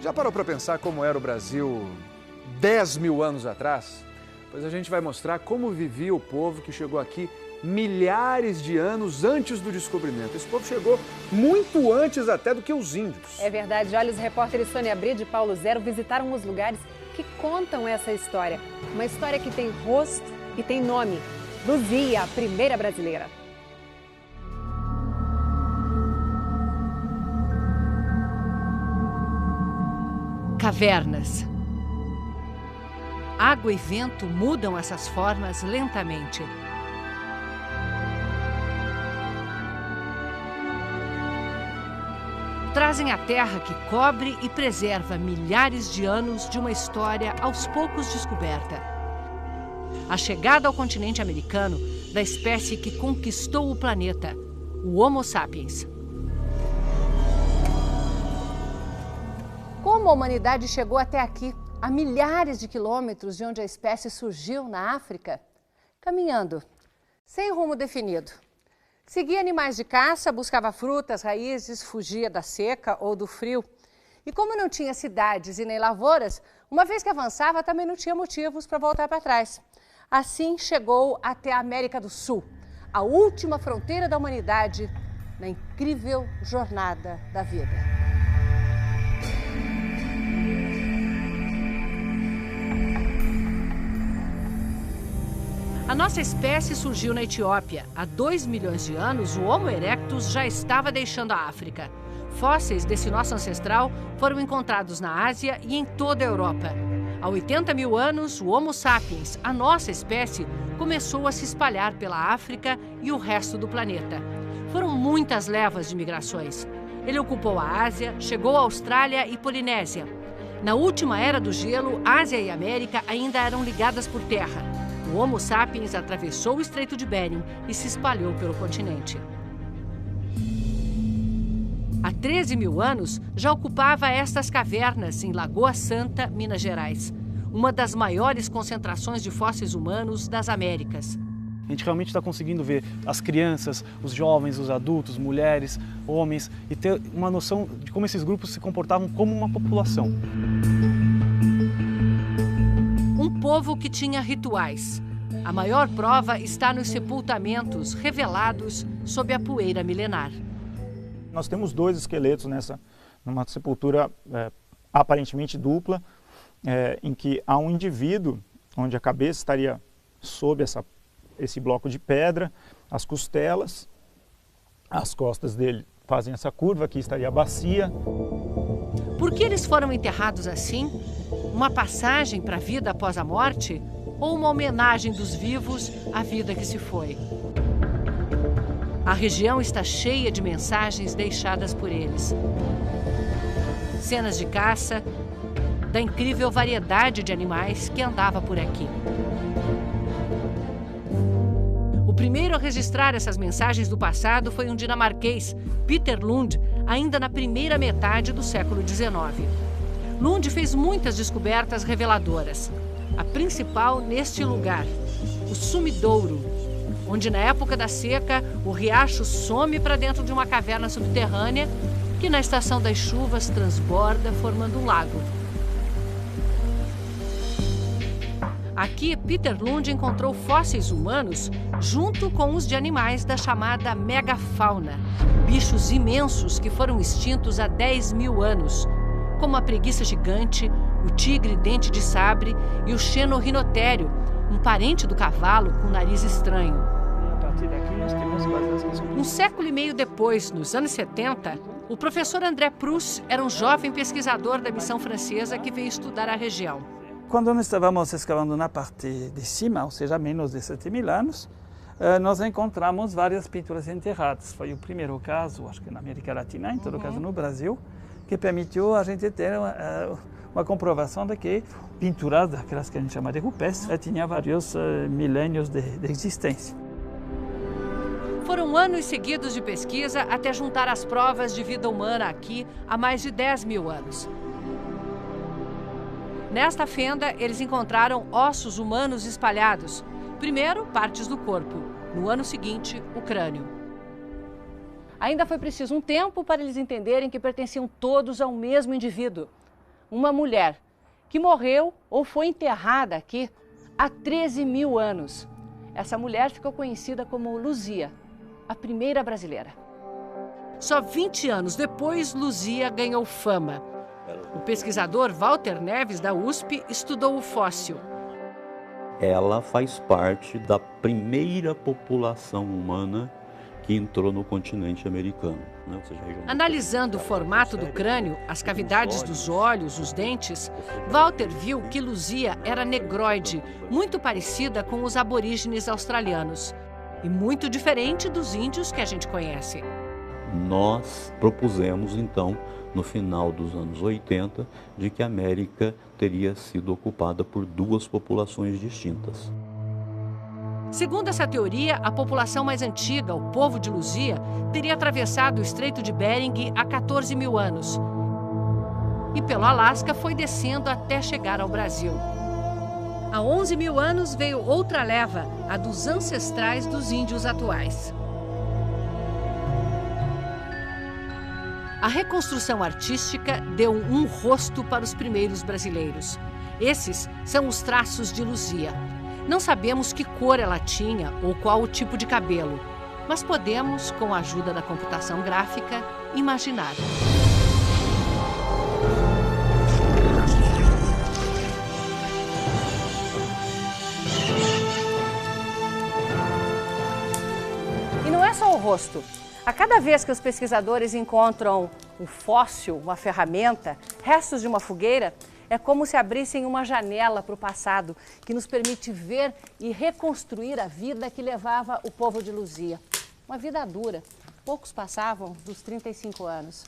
Já parou para pensar como era o Brasil 10 mil anos atrás? Pois a gente vai mostrar como vivia o povo que chegou aqui milhares de anos antes do descobrimento. Esse povo chegou muito antes até do que os índios. É verdade. Olha, os repórteres Sônia Bride e Paulo Zero visitaram os lugares que contam essa história. Uma história que tem rosto e tem nome. Luzia, a primeira brasileira. Cavernas. Água e vento mudam essas formas lentamente. Trazem a terra que cobre e preserva milhares de anos de uma história aos poucos descoberta. A chegada ao continente americano da espécie que conquistou o planeta, o Homo sapiens. Como a humanidade chegou até aqui, a milhares de quilômetros de onde a espécie surgiu na África? Caminhando, sem rumo definido. Seguia animais de caça, buscava frutas, raízes, fugia da seca ou do frio. E como não tinha cidades e nem lavouras, uma vez que avançava, também não tinha motivos para voltar para trás. Assim chegou até a América do Sul, a última fronteira da humanidade na incrível jornada da vida. A nossa espécie surgiu na Etiópia. Há 2 milhões de anos, o Homo erectus já estava deixando a África. Fósseis desse nosso ancestral foram encontrados na Ásia e em toda a Europa. Há 80 mil anos, o Homo sapiens, a nossa espécie, começou a se espalhar pela África e o resto do planeta. Foram muitas levas de migrações. Ele ocupou a Ásia, chegou à Austrália e Polinésia. Na última era do gelo, Ásia e América ainda eram ligadas por terra. O Homo sapiens atravessou o Estreito de Bering e se espalhou pelo continente. Há 13 mil anos, já ocupava estas cavernas em Lagoa Santa, Minas Gerais, uma das maiores concentrações de fósseis humanos das Américas. A gente realmente está conseguindo ver as crianças, os jovens, os adultos, mulheres, homens, e ter uma noção de como esses grupos se comportavam como uma população. Um povo que tinha rituais. A maior prova está nos sepultamentos revelados sob a poeira milenar. Nós temos 2 esqueletos numa sepultura aparentemente dupla, em que há um indivíduo onde a cabeça estaria sob esse bloco de pedra, as costelas, as costas dele fazem essa curva, aqui estaria a bacia. Por que eles foram enterrados assim? Uma passagem para a vida após a morte? Ou uma homenagem dos vivos à vida que se foi? A região está cheia de mensagens deixadas por eles. Cenas de caça, da incrível variedade de animais que andava por aqui. O primeiro a registrar essas mensagens do passado foi um dinamarquês, Peter Lund, ainda na primeira metade do século XIX. Lund fez muitas descobertas reveladoras. A principal neste lugar, o Sumidouro, onde na época da seca o riacho some para dentro de uma caverna subterrânea que na estação das chuvas transborda formando um lago. Aqui, Peter Lund encontrou fósseis humanos junto com os de animais da chamada megafauna, bichos imensos que foram extintos há 10 mil anos, como a preguiça gigante, o tigre dente de sabre e o xenorrinotério, um parente do cavalo com nariz estranho. Um século e meio depois, nos anos 70, o professor André Proust era um jovem pesquisador da missão francesa que veio estudar a região. Quando nós estávamos escavando na parte de cima, ou seja, menos de 7 mil anos, nós encontramos várias pinturas enterradas. Foi o primeiro caso, acho que na América Latina, em todo caso no Brasil, que permitiu a gente ter uma comprovação de que pinturas, daquelas que a gente chama de rupestres, tinha vários milênios de existência. Foram anos seguidos de pesquisa até juntar as provas de vida humana aqui há mais de 10 mil anos. Nesta fenda, eles encontraram ossos humanos espalhados. Primeiro, partes do corpo. No ano seguinte, o crânio. Ainda foi preciso um tempo para eles entenderem que pertenciam todos ao mesmo indivíduo. uma mulher que morreu ou foi enterrada aqui há 13 mil anos. Essa mulher ficou conhecida como Luzia, a primeira brasileira. Só 20 anos depois, Luzia ganhou fama. O pesquisador Walter Neves, da USP, estudou o fóssil. Ela faz parte da primeira população humana que entrou no continente americano. Né? Ou seja, Analisando o formato do crânio, as cavidades dos olhos, os dentes, Walter viu que Luzia era negroide, muito parecida com os aborígenes australianos e muito diferente dos índios que a gente conhece. Nós propusemos, então, no final dos anos 80, de que a América teria sido ocupada por duas populações distintas. Segundo essa teoria, a população mais antiga, o povo de Luzia, teria atravessado o Estreito de Bering há 14 mil anos e pelo Alasca foi descendo até chegar ao Brasil. Há 11 mil anos veio outra leva, a dos ancestrais dos índios atuais. A reconstrução artística deu um rosto para os primeiros brasileiros. Esses são os traços de Luzia. Não sabemos que cor ela tinha ou qual o tipo de cabelo, mas podemos, com a ajuda da computação gráfica, imaginar. E não é só o rosto. A cada vez que os pesquisadores encontram um fóssil, uma ferramenta, restos de uma fogueira, é como se abrissem uma janela para o passado, que nos permite ver e reconstruir a vida que levava o povo de Luzia. Uma vida dura. Poucos passavam dos 35 anos.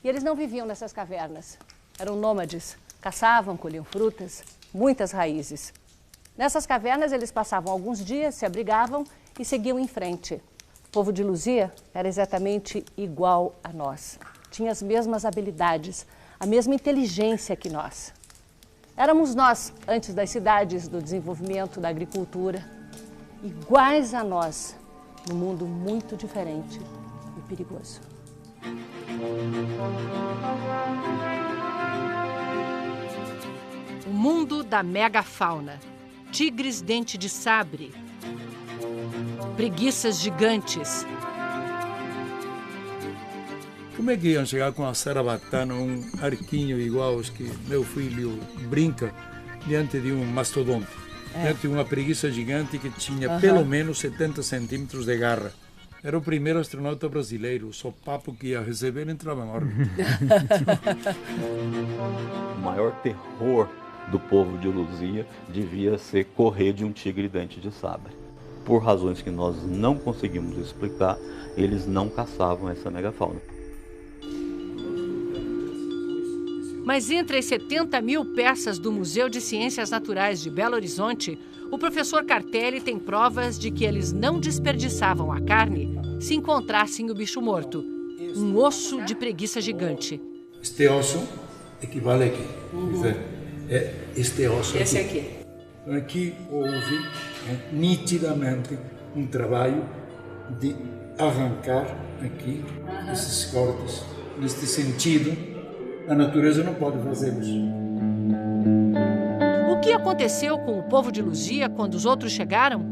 E eles não viviam nessas cavernas. Eram nômades. Caçavam, colhiam frutas, muitas raízes. Nessas cavernas eles passavam alguns dias, se abrigavam e seguiam em frente. O povo de Luzia era exatamente igual a nós. Tinha as mesmas habilidades, a mesma inteligência que nós. Éramos nós, antes das cidades, do desenvolvimento, da agricultura, iguais a nós, num mundo muito diferente e perigoso. O mundo da megafauna. Tigres dente de sabre. Preguiças gigantes. Como é que iam chegar com a sarabatana, um arquinho igual aos que meu filho brinca, diante de um mastodonte? Diante de uma preguiça gigante que tinha pelo menos 70 centímetros de garra. Era o primeiro astronauta brasileiro, o sopapo que ia receber entrava na órbita. O maior terror do povo de Luzia devia ser correr de um tigre dente de sabre. Por razões que nós não conseguimos explicar, eles não caçavam essa megafauna. Mas entre as 70 mil peças do Museu de Ciências Naturais de Belo Horizonte, o professor Cartelli tem provas de que eles não desperdiçavam a carne se encontrassem o bicho morto, um osso de preguiça gigante. Este osso equivale aqui. É este osso aqui. Esse aqui. Aqui houve nitidamente um trabalho de arrancar aqui esses cortes. Neste sentido, a natureza não pode fazê-los. O que aconteceu com o povo de Luzia quando os outros chegaram?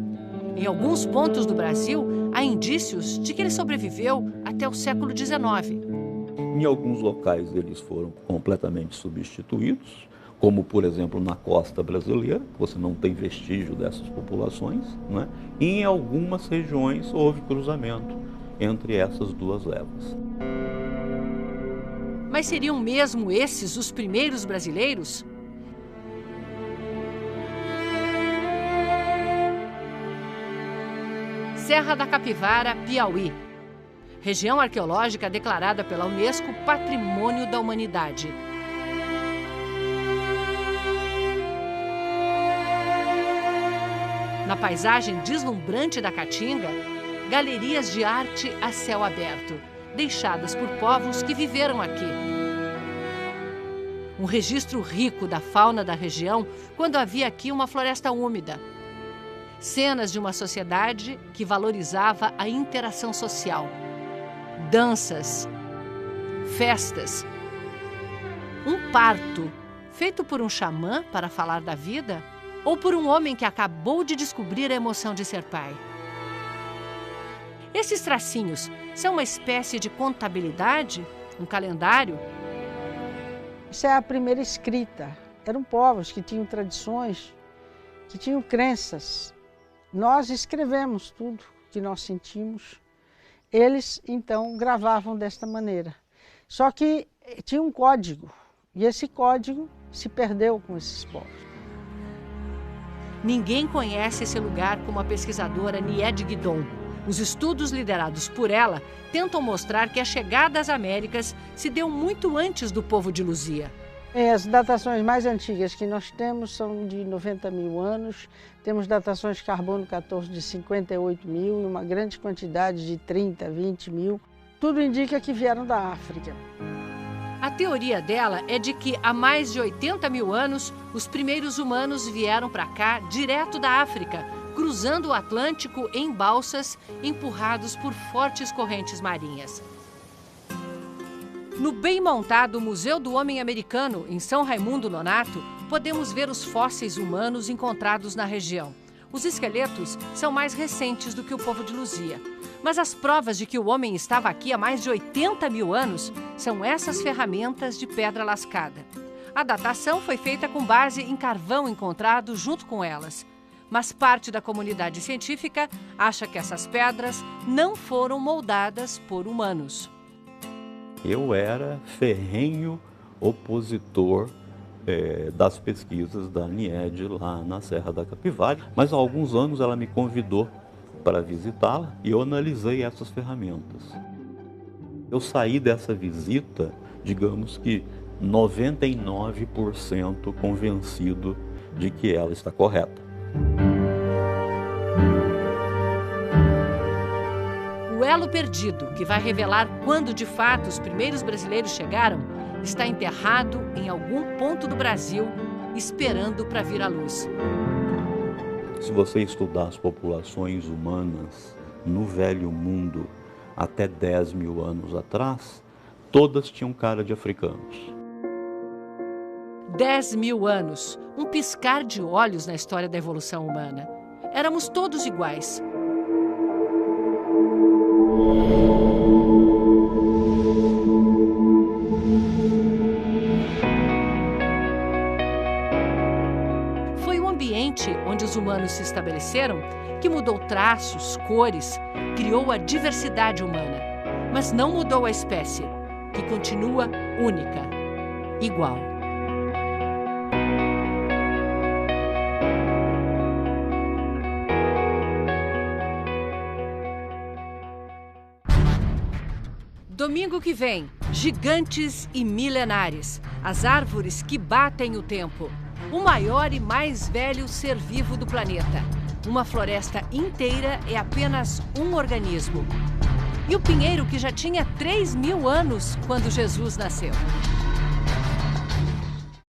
Em alguns pontos do Brasil, há indícios de que ele sobreviveu até o século XIX. Em alguns locais eles foram completamente substituídos, como, por exemplo, na costa brasileira, você não tem vestígio dessas populações, né? E em algumas regiões houve cruzamento entre essas duas levas. Mas seriam mesmo esses os primeiros brasileiros? Serra da Capivara, Piauí. Região arqueológica declarada pela Unesco Patrimônio da Humanidade. Na paisagem deslumbrante da Caatinga, galerias de arte a céu aberto, deixadas por povos que viveram aqui. Um registro rico da fauna da região quando havia aqui uma floresta úmida. Cenas de uma sociedade que valorizava a interação social. Danças, festas. Um parto feito por um xamã para falar da vida ou por um homem que acabou de descobrir a emoção de ser pai? Esses tracinhos são uma espécie de contabilidade? Um calendário? Isso é a primeira escrita. Eram povos que tinham tradições, que tinham crenças. Nós escrevemos tudo que nós sentimos. Eles, então, gravavam desta maneira. Só que tinha um código, e esse código se perdeu com esses povos. Ninguém conhece esse lugar como a pesquisadora Nied Guidon. Os estudos liderados por ela tentam mostrar que a chegada às Américas se deu muito antes do povo de Luzia. As datações mais antigas que nós temos são de 90 mil anos, temos datações de carbono 14 de 58 mil e uma grande quantidade de 30, 20 mil. Tudo indica que vieram da África. A teoria dela é de que há mais de 80 mil anos, os primeiros humanos vieram para cá direto da África, cruzando o Atlântico em balsas, empurrados por fortes correntes marinhas. No bem montado Museu do Homem Americano, em São Raimundo Nonato, podemos ver os fósseis humanos encontrados na região. Os esqueletos são mais recentes do que o povo de Luzia. Mas as provas de que o homem estava aqui há mais de 80 mil anos são essas ferramentas de pedra lascada. A datação foi feita com base em carvão encontrado junto com elas. Mas parte da comunidade científica acha que essas pedras não foram moldadas por humanos. Eu era ferrenho opositor das pesquisas da Nied lá na Serra da Capivara, mas há alguns anos ela me convidou para visitá-la e eu analisei essas ferramentas. Eu saí dessa visita, digamos que 99% convencido de que ela está correta. O elo perdido, que vai revelar quando de fato os primeiros brasileiros chegaram, está enterrado em algum ponto do Brasil, esperando para vir à luz. Se você estudar as populações humanas no Velho Mundo até 10 mil anos atrás, todas tinham cara de africanos. 10 mil anos, um piscar de olhos na história da evolução humana. Éramos todos iguais. Foi o ambiente onde os humanos se estabeleceram que mudou traços, cores, criou a diversidade humana, mas não mudou a espécie, que continua única, igual. Domingo que vem, gigantes e milenares, as árvores que batem o tempo, o maior e mais velho ser vivo do planeta. Uma floresta inteira é apenas um organismo. E o pinheiro que já tinha 3 mil anos quando Jesus nasceu.